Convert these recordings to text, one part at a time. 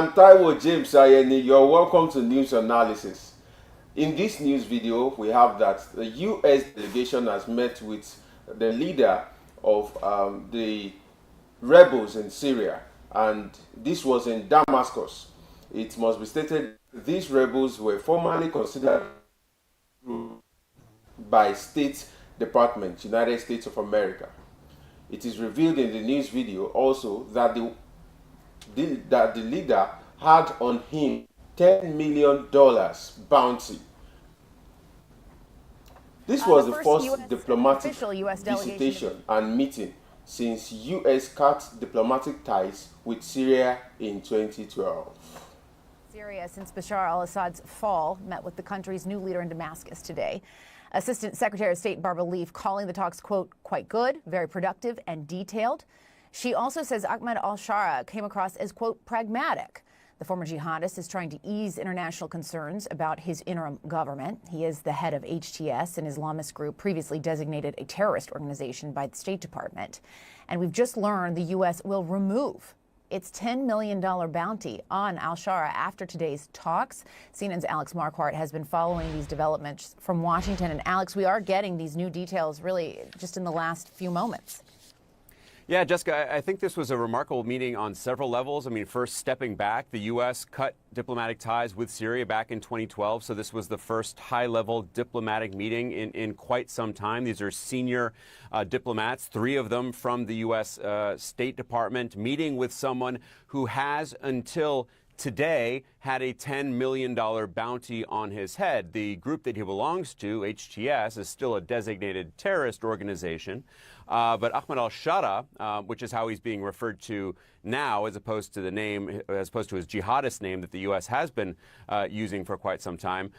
I'm Taiwo James Ayeni. You're welcome to News Analysis. In this news video, we have that the U.S. delegation has met with the leader of the rebels in Syria, and this was in Damascus. It must be stated these rebels were formerly considered by State Department, United States of America. It is revealed in the news video also that the leader had on him $10 million bounty. This was the first diplomatic visitation and meeting since U.S. cut diplomatic ties with Syria in 2012. Syria, since Bashar al-Assad's fall, met with the country's new leader in Damascus today. Assistant Secretary of State Barbara Leaf calling the talks, quote, quite good, very productive and detailed. She also says Ahmed al-Shara came across as, quote, pragmatic. The former jihadist is trying to ease international concerns about his interim government. He is the head of HTS, an Islamist group previously designated a terrorist organization by the State Department. And we've just learned the U.S. will remove its $10 million bounty on al-Shara after today's talks. CNN's Alex Marquardt has been following these developments from Washington. And Alex, we are getting these new details really just in the last few moments. Yeah, Jessica, I think this was a remarkable meeting on several levels. I mean, first, stepping back, the U.S. cut diplomatic ties with Syria back in 2012. So this was the first high-level diplomatic meeting in quite some time. These are senior diplomats, 3 of them from the U.S. State Department, meeting with someone who has until today had a $10 million bounty on his head. The group that he belongs to, HTS, is still a designated terrorist organization. But Ahmed al-Shara, which is how he's being referred to now, as opposed to his jihadist name that the U.S. has been using for quite some time,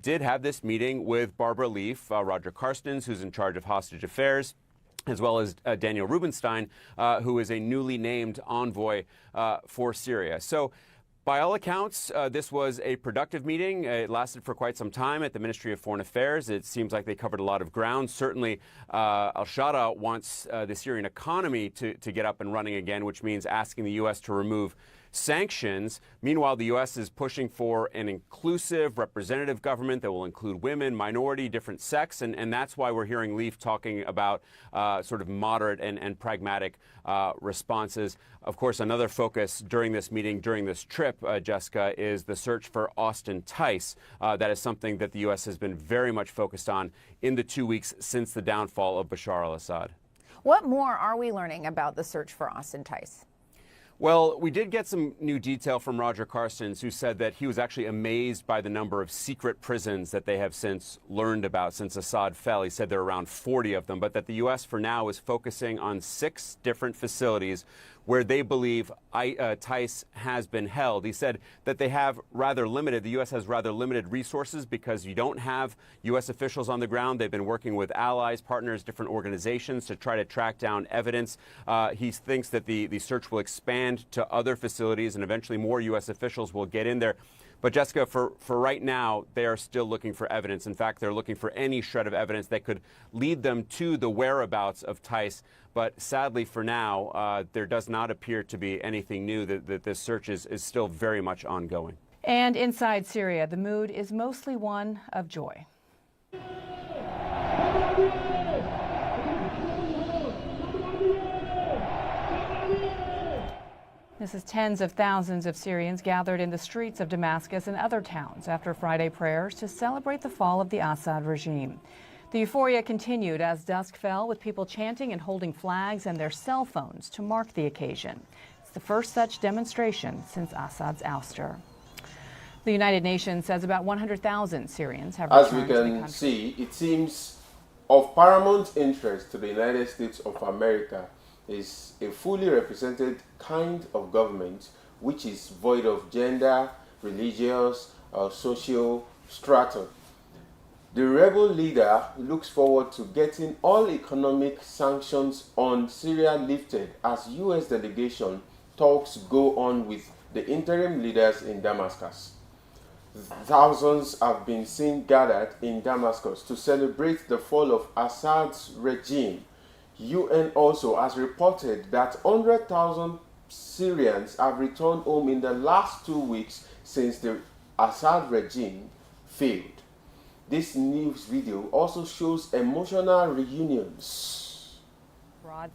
did have this meeting with Barbara Leaf, Roger Carstens, who's in charge of hostage affairs, as well as Daniel Rubinstein, who is a newly named envoy for Syria. So, by all accounts, this was a productive meeting. It lasted for quite some time at the Ministry of Foreign Affairs. It seems like they covered a lot of ground. Certainly, al-Shara wants the Syrian economy to get up and running again, which means asking the U.S. to remove sanctions. Meanwhile, the U.S. is pushing for an inclusive, representative government that will include women, minority, different sects, and that's why we're hearing Leaf talking about sort of moderate and pragmatic responses. Of course, another focus during this meeting, during this trip, Jessica, is the search for Austin Tice. That is something that the U.S. has been very much focused on in the 2 weeks since the downfall of Bashar al-Assad. What more are we learning about the search for Austin Tice? Well, we did get some new detail from Roger Carstens, who said that he was actually amazed by the number of secret prisons that they have since learned about since Assad fell. He said there are around 40 of them, but that the U.S. for now is focusing on 6 different facilities where they believe Tice has been held. He said that they have the U.S. has rather limited resources because you don't have U.S. officials on the ground. They've been working with allies, partners, different organizations to try to track down evidence. He thinks that the search will expand to other facilities and eventually more U.S. officials will get in there. But Jessica, for right now, they are still looking for evidence. In fact, they're looking for any shred of evidence that could lead them to the whereabouts of Tice. But sadly, for now, there does not appear to be anything new. That this search is still very much ongoing. And inside Syria, the mood is mostly one of joy. This is tens of thousands of Syrians gathered in the streets of Damascus and other towns after Friday prayers to celebrate the fall of the Assad regime. The euphoria continued as dusk fell, with people chanting and holding flags and their cell phones to mark the occasion. It's the first such demonstration since Assad's ouster. The United Nations says about 100,000 Syrians have returned to the country. As we can see, it seems of paramount interest to the United States of America is a fully represented kind of government which is void of gender, religious, or social stratum. The rebel leader looks forward to getting all economic sanctions on Syria lifted as U.S. delegation talks go on with the interim leaders in Damascus. Thousands have been seen gathered in Damascus to celebrate the fall of Assad's regime. UN also has reported that 100,000 Syrians have returned home in the last 2 weeks since the Assad regime failed. This news video also shows emotional reunions.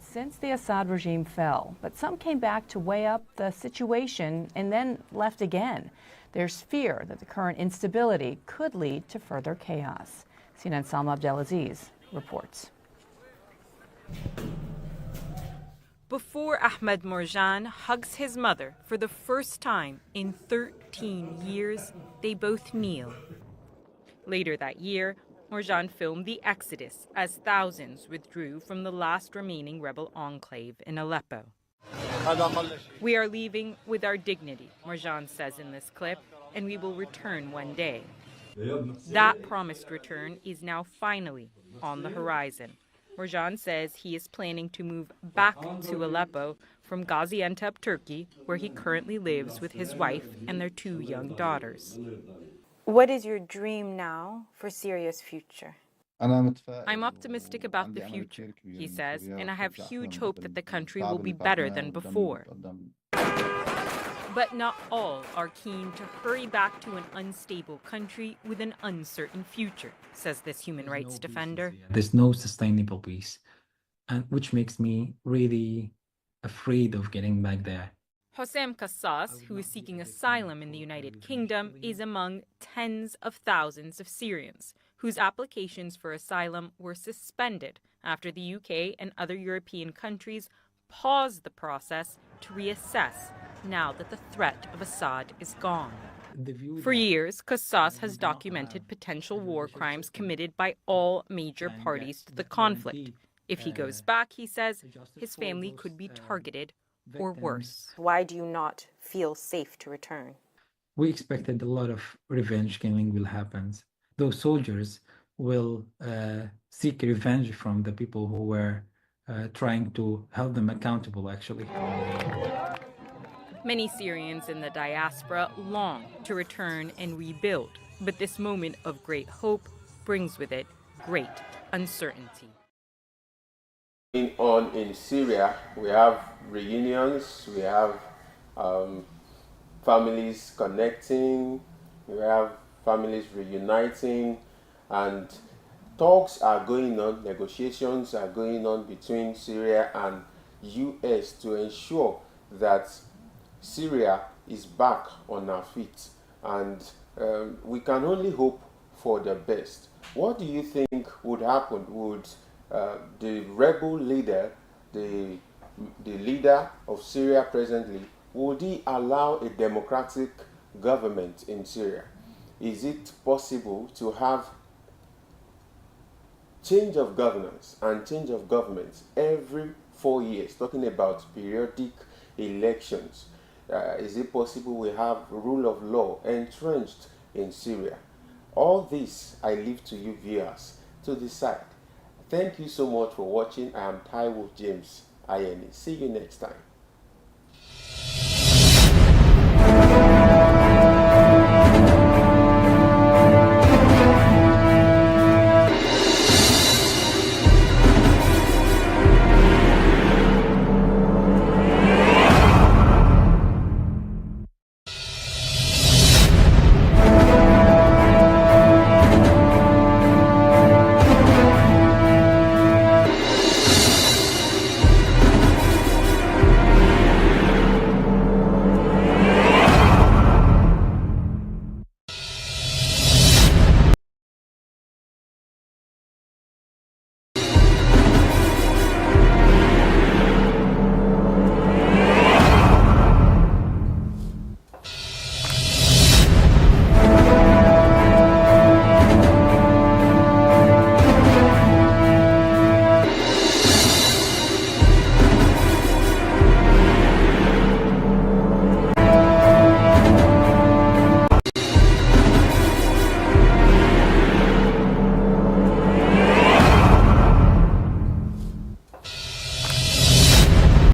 Since the Assad regime fell, but some came back to weigh up the situation and then left again. There's fear that the current instability could lead to further chaos. CNN Salma Abdelaziz reports. Before Ahmed Morjan hugs his mother for the first time in 13 years, they both kneel. Later that year, Morjan filmed the exodus as thousands withdrew from the last remaining rebel enclave in Aleppo. "We are leaving with our dignity," Morjan says in this clip, "and we will return one day." That promised return is now finally on the horizon. Morjan says he is planning to move back to Aleppo from Gaziantep, Turkey, where he currently lives with his wife and their 2 young daughters. What is your dream now for Syria's future? "I'm optimistic about the future," he says, "and I have huge hope that the country will be better than before. But not all are keen to hurry back to an unstable country with an uncertain future," says this human rights defender. There's no sustainable peace, and which makes me really afraid of getting back there. Hossam Kassas, who is seeking asylum in the United Kingdom, is among tens of thousands of Syrians whose applications for asylum were suspended after the UK and other European countries paused the process to reassess now that the threat of Assad is gone. For years, Kassas has documented potential war crimes committed by all major parties to the conflict. If he goes back, he says, his family could be targeted or worse. Why do you not feel safe to return? We expected a lot of revenge killing will happen. Those soldiers will seek revenge from the people who were trying to hold them accountable, actually. Many Syrians in the diaspora long to return and rebuild, but this moment of great hope brings with it great uncertainty. Going on in Syria, we have reunions, we have families connecting, we have families reuniting, and talks are going on, negotiations are going on between Syria and US to ensure that Syria is back on her feet, and we can only hope for the best. What do you think would happen? Would the rebel leader, the leader of Syria presently, would he allow a democratic government in Syria? Is it possible to have change of governance and change of governments every 4 years, talking about periodic elections? Is it possible we have rule of law entrenched in Syria? All this I leave to you viewers to decide. Thank you so much for watching. I am Taiwo James Ayeni. See you next time.